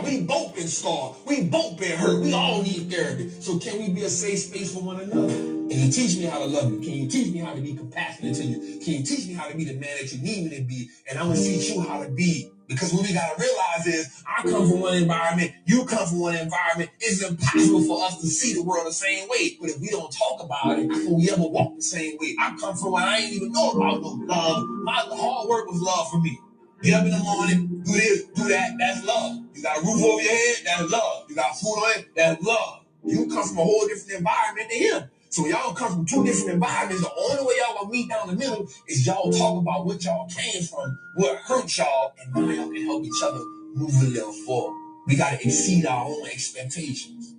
We both been scarred. We both been hurt. We all need therapy. So can we be a safe space for one another? Can you teach me how to love you? Can you teach me how to be compassionate to you? Can you teach me how to be the man that you need me to be? And I'm gonna teach you how to be. Because what we gotta realize is I come from one environment, you come from one environment. It's impossible for us to see the world the same way. But if we don't talk about it, how can we ever walk the same way? I come from where I ain't even know about no love. My hard work was love for me. Get up in the morning, do this, do that, that's love. You got a roof over your head, that's love. You got food on it, that's love. You come from a whole different environment than him. So y'all come from two different environments. The only way y'all gonna meet down the middle is y'all talk about what y'all came from, what hurt y'all, and now y'all can help each other move a little forward. We gotta exceed our own expectations.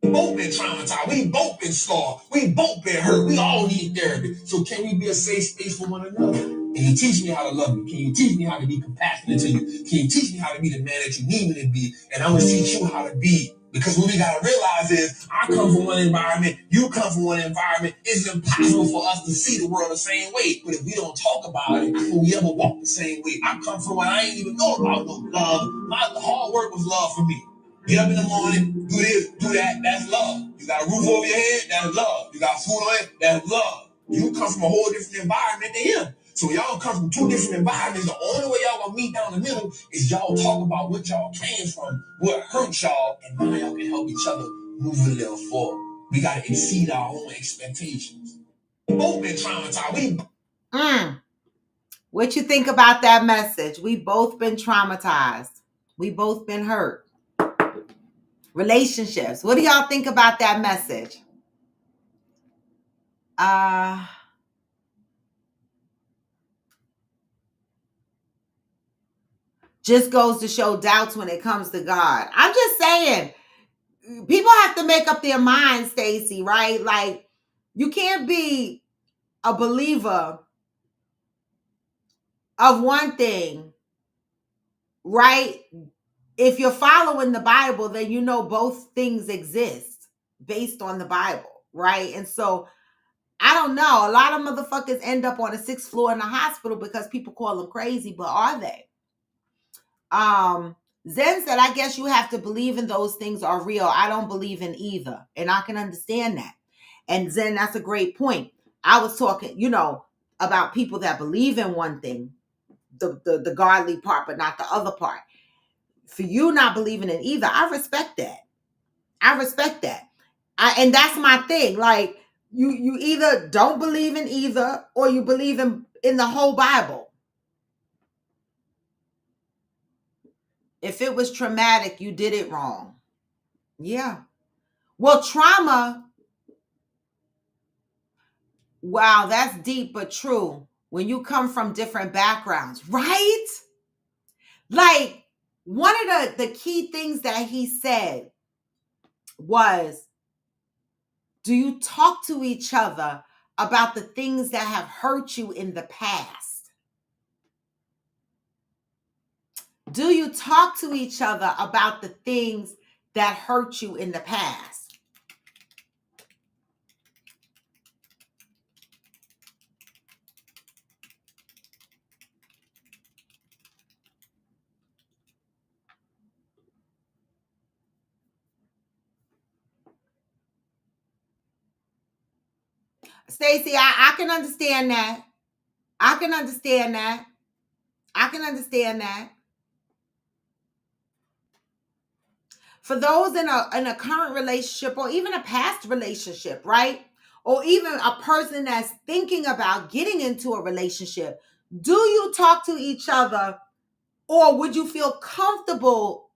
We both been traumatized. We both been scarred. We both been hurt. We all need therapy. So can we be a safe space for one another? Can you teach me how to love you? Can you teach me how to be compassionate to you? Can you teach me how to be the man that you need me to be? And I'm gonna teach you how to be. Because what we gotta realize is I come from one environment, you come from one environment. It's impossible for us to see the world the same way. But if we don't talk about it, how can we ever walk the same way? I come from where I ain't even know about no love. My hard work was love for me. Get up in the morning, do this, do that, that's love. You got a roof over your head, that's love. You got food on it, that's love. You come from a whole different environment than him. So y'all come from two different environments. The only way y'all gonna meet down the middle is y'all talk about what y'all came from, what hurt y'all, and now y'all can help each other move a little forward. We gotta exceed our own expectations. We both been traumatized. What you think about that message? We both been traumatized. We both been hurt. Relationships. What do y'all think about that message? Just goes to show doubts when it comes to God. I'm just saying, people have to make up their minds, Stacy, right? Like, you can't be a believer of one thing, right? If you're following the Bible, then you know both things exist based on the Bible, right? And so I don't know. A lot of motherfuckers end up on the 6th floor in the hospital because people call them crazy, but are they? Zen said, I guess you have to believe in those things are real. I don't believe in either. And I can understand that. And Zen, that's a great point. I was talking, about people that believe in one thing, the godly part, but not the other part. For you not believing in either, I respect that. I respect that. And that's my thing. Like you either don't believe in either, or you believe in the whole Bible. If it was traumatic, you did it wrong. Yeah. Well, trauma, wow, that's deep but true. When you come from different backgrounds, right? Like one of the key things that he said was, do you talk to each other about the things that have hurt you in the past? Do you talk to each other about the things that hurt you in the past? Stacey, I can understand that. I can understand that. I can understand that. For those in a current relationship or even a past relationship, right? Or even a person that's thinking about getting into a relationship, do you talk to each other, or would you feel comfortable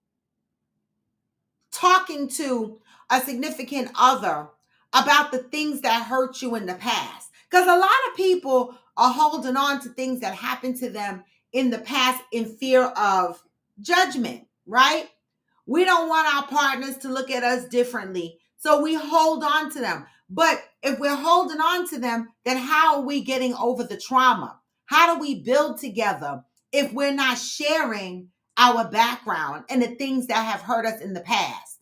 talking to a significant other about the things that hurt you in the past? Because a lot of people are holding on to things that happened to them in the past in fear of judgment, right? We don't want our partners to look at us differently, so we hold on to them. But if we're holding on to them, then how are we getting over the trauma? How do we build together if we're not sharing our background and the things that have hurt us in the past?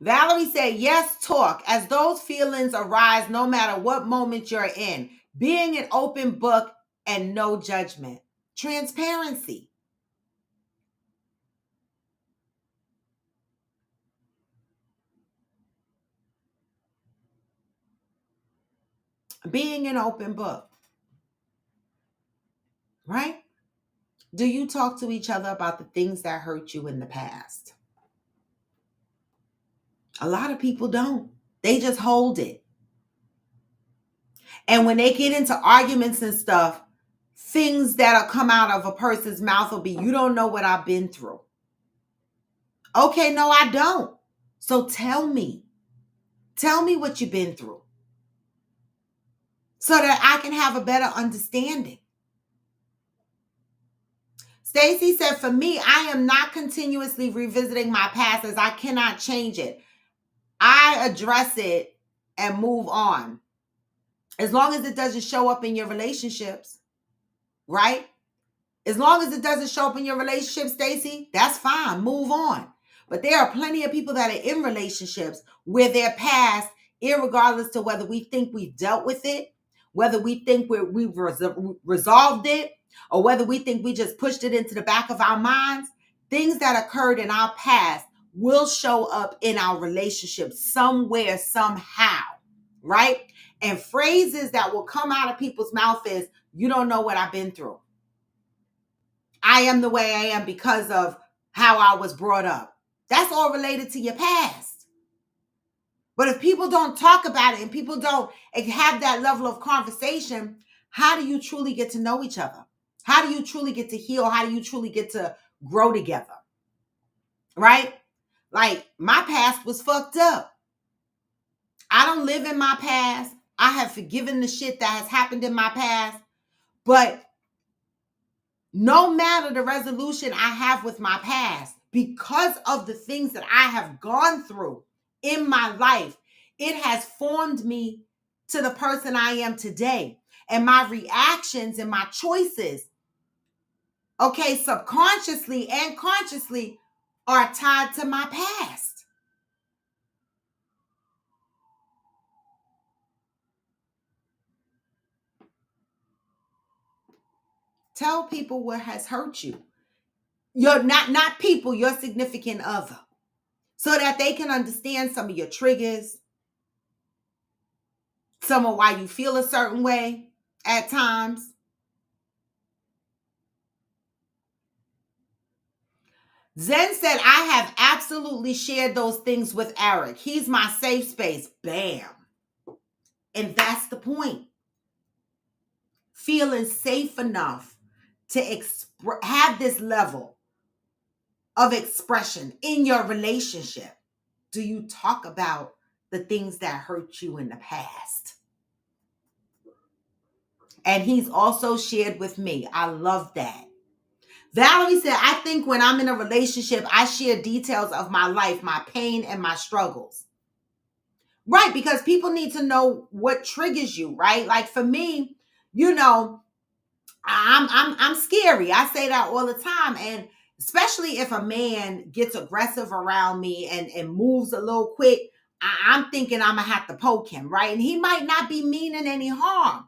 Valerie said, yes, talk, as those feelings arise no matter what moment you're in. Being an open book and no judgment. Transparency. Being an open book, right? Do you talk to each other about the things that hurt you in the past? A lot of people don't. They just hold it. And when they get into arguments and stuff, things that'll come out of a person's mouth will be, you don't know what I've been through. Okay, no, I don't. So tell me. Tell me what you've been through so that I can have a better understanding. Stacy said, for me, I am not continuously revisiting my past as I cannot change it. I address it and move on. As long as it doesn't show up in your relationships, right? As long as it doesn't show up in your relationship, Stacy, that's fine. Move on. But there are plenty of people that are in relationships where their past, irregardless to whether we think we've dealt with it, whether we think we've resolved it, or whether we think we just pushed it into the back of our minds, things that occurred in our past will show up in our relationship somewhere, somehow, right? And phrases that will come out of people's mouth is, you don't know what I've been through. I am the way I am because of how I was brought up. That's all related to your past. But if people don't talk about it and people don't have that level of conversation, how do you truly get to know each other? How do you truly get to heal? How do you truly get to grow together? Right? Like, my past was fucked up. I don't live in my past. I have forgiven the shit that has happened in my past. But no matter the resolution I have with my past, because of the things that I have gone through in my life, it has formed me to the person I am today. And my reactions and my choices, okay, subconsciously and consciously, are tied to my past. Tell people what has hurt you. Your not people, your significant other, so that they can understand some of your triggers, some of why you feel a certain way at times. Zen said, I have absolutely shared those things with Eric. He's my safe space. Bam. And that's the point. Feeling safe enough to have this level of expression in your relationship. Do you talk about the things that hurt you in the past? And he's also shared with me. I love that. Valerie said, I think when I'm in a relationship, I share details of my life, my pain, and my struggles. Right, because people need to know what triggers you, right? Like for me, you know, I'm scary. I say that all the time. And especially if a man gets aggressive around me and moves a little quick, I'm thinking I'm gonna have to poke him, right? And he might not be meaning any harm.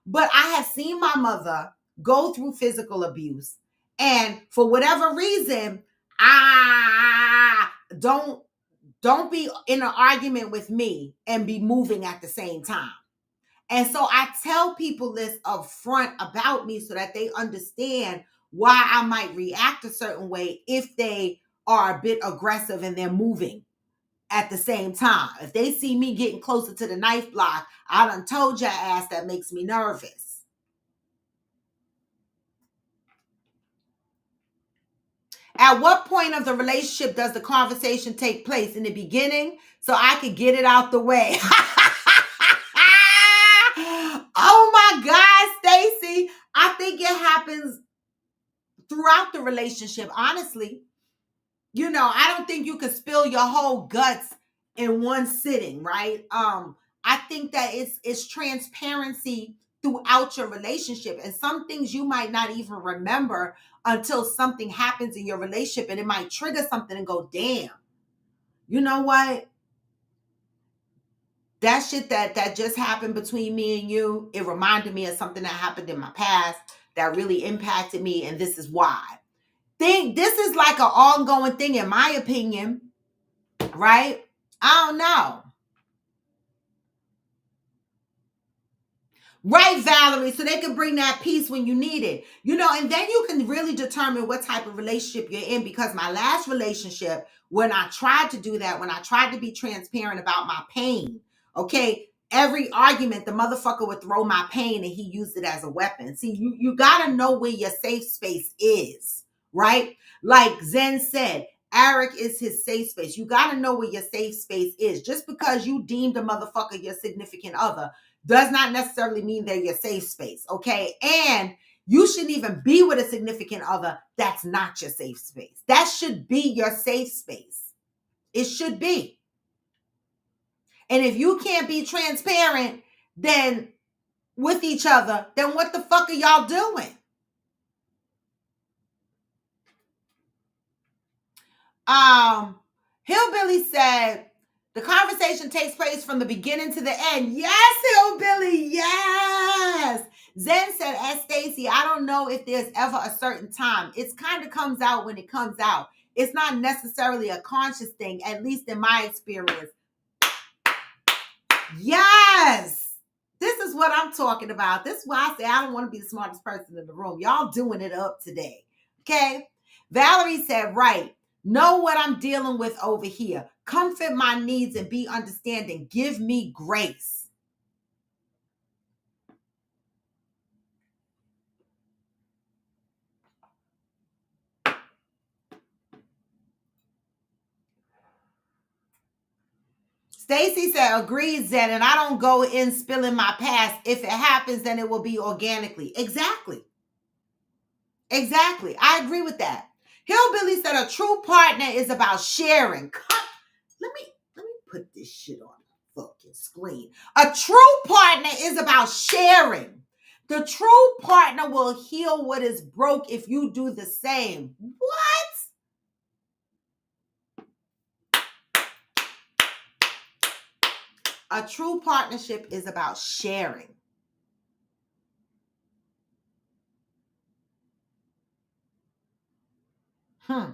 But I have seen my mother go through physical abuse. And for whatever reason, I don't be in an argument with me and be moving at the same time. And so I tell people this up front about me so that they understand why I might react a certain way if they are a bit aggressive and they're moving at the same time. If they see me getting closer to the knife block, I done told your ass that makes me nervous. At what point of the relationship does the conversation take place? In the beginning, so I could get it out the way. Oh my God, Stacy. I think it happens throughout the relationship, honestly. You know, I don't think you could spill your whole guts in one sitting, right? I think that it's transparency throughout your relationship, and some things you might not even remember until something happens in your relationship, and it might trigger something and go, damn, you know what? That shit that just happened between me and you, it reminded me of something that happened in my past that really impacted me, and this is why. This is like an ongoing thing, in my opinion, right? I don't know. Right, Valerie, so they can bring that peace when you need it. You know, and then you can really determine what type of relationship you're in, because my last relationship, when I tried to do that, when I tried to be transparent about my pain, okay, every argument, the motherfucker would throw my pain and he used it as a weapon. See, you got to know where your safe space is, right? Like Zen said, Eric is his safe space. You got to know where your safe space is. Just because you deemed a motherfucker your significant other does not necessarily mean they're your safe space, okay? And you shouldn't even be with a significant other that's not your safe space. That should be your safe space. It should be. And if you can't be transparent then with each other, then what the fuck are y'all doing? Hillbilly said, the conversation takes place from the beginning to the end. Yes, Hillbilly, yes. Zen said, as Stacy, I don't know if there's ever a certain time. It kind of comes out when it comes out. It's not necessarily a conscious thing, at least in my experience. Yes. This is what I'm talking about. This is why I say I don't want to be the smartest person in the room. Y'all doing it up today. Okay? Valerie said, right. Know what I'm dealing with over here. Comfort my needs and be understanding. Give me grace. Stacy said, agrees, Zen, and I don't go in spilling my past. If it happens, then it will be organically. Exactly. Exactly. I agree with that. Hillbilly said, a true partner is about sharing. Let me put this shit on the fucking screen. A true partner is about sharing. The true partner will heal what is broke if you do the same. What? A true partnership is about sharing. Hmm.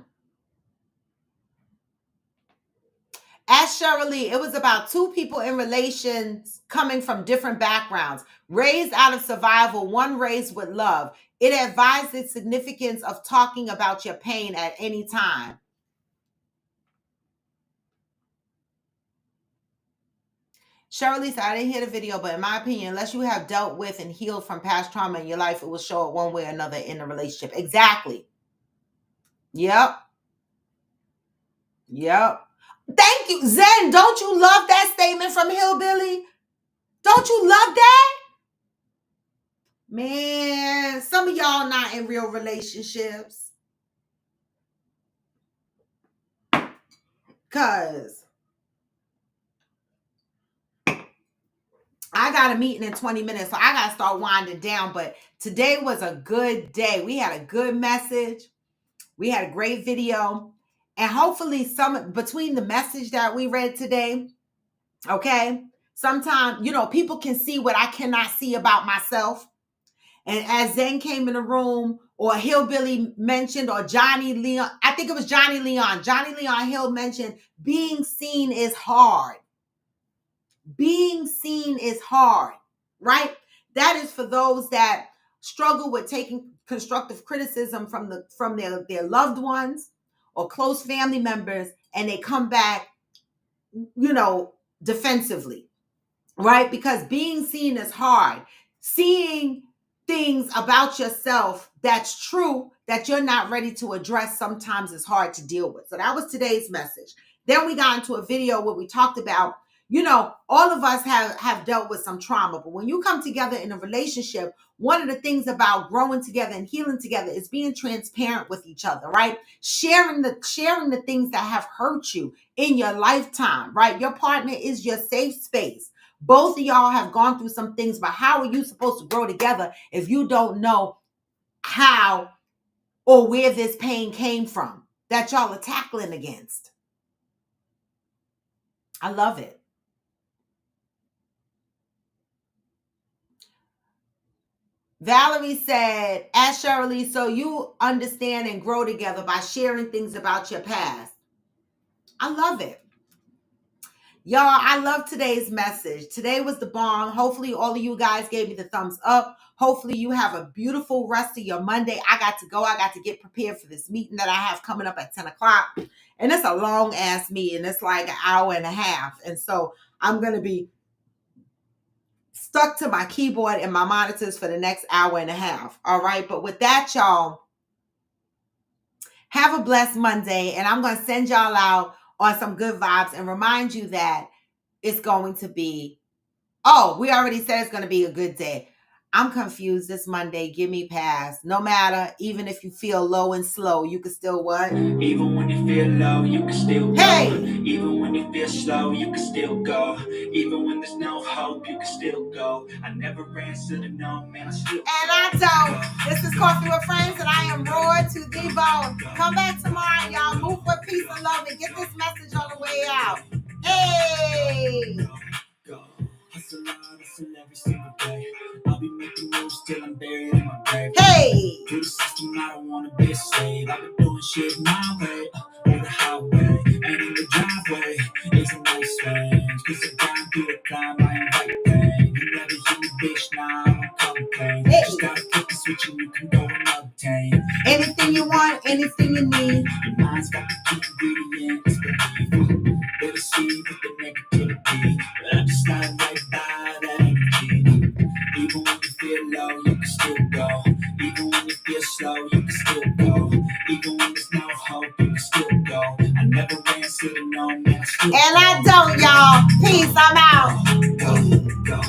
Ask Cheryl Lee, it was about two people in relations coming from different backgrounds, raised out of survival, one raised with love. It advised the significance of talking about your pain at any time. Cheryl Lee said, I didn't hear the video, but in my opinion, unless you have dealt with and healed from past trauma in your life, it will show it one way or another in the relationship. Exactly. Yep. Yep. Thank you. Zen, don't you love that statement from Hillbilly? Don't you love that? Man, some of y'all not in real relationships. Cause I got a meeting in 20 minutes, so I gotta start winding down. But today was a good day. We had a good message. We had a great video. And hopefully some between the message that we read today, okay? Sometimes, people can see what I cannot see about myself. And as Zen came in the room, or Hillbilly mentioned, or Johnny Leon, I think it was Johnny Leon. Johnny Leon Hill mentioned being seen is hard. Being seen is hard, right? That is for those that struggle with taking constructive criticism from their loved ones or close family members, and they come back, defensively, right? Because being seen is hard. Seeing things about yourself that's true that you're not ready to address sometimes is hard to deal with. So that was today's message. Then we got into a video where we talked about, all of us have dealt with some trauma, but when you come together in a relationship, one of the things about growing together and healing together is being transparent with each other, right? Sharing the things that have hurt you in your lifetime, right? Your partner is your safe space. Both of y'all have gone through some things, but how are you supposed to grow together if you don't know how or where this pain came from that y'all are tackling against? I love it. Valerie said, ask Cheryl Lee, so you understand and grow together by sharing things about your past. I love it. Y'all, I love today's message. Today was the bomb. Hopefully all of you guys gave me the thumbs up. Hopefully you have a beautiful rest of your Monday. I got to go. I got to get prepared for this meeting that I have coming up at 10 o'clock. And it's a long ass meeting. It's like an hour and a half. And so I'm going to be stuck to my keyboard and my monitors for the next hour and a half. All right. But with that, y'all, have a blessed Monday. And I'm going to send y'all out on some good vibes and remind you that it's going to be, we already said it's going to be a good day. I'm confused this Monday. Give me pass. No matter, even if you feel low and slow, you can still what? Even when you feel low, you can still go. Hey! Even when you feel slow, you can still go. Even when there's no hope, you can still go. I never answer to no, man, I still And I don't. This is Coffee with Friends, and I am Roy to the bone. Come back tomorrow, y'all. Move with peace and love and get this message on the way out. Hey! Go. Hustle hard, hustle every single day. I'll be making moves till I'm buried in my grave. Hey! To the system, I don't wanna be a slave. I've been doing shit my way, on the highway. And in the driveway is a nice range. Cause I got through the climb, I invite pain. You never hear me, bitch, nah, I don't complain. Hey. Just gotta flip the switch and you can go and obtain Anything you want, anything you need. your mind's got the key ingredients, believe. Never see with the negativity, but I just slide right by that energy. Even when you feel low, you can still go. Even when you feel slow, you can still go. Even when there's no hope, you can still go. I never answer to no, man, I still And I don't, y'all. Peace, I'm out. go.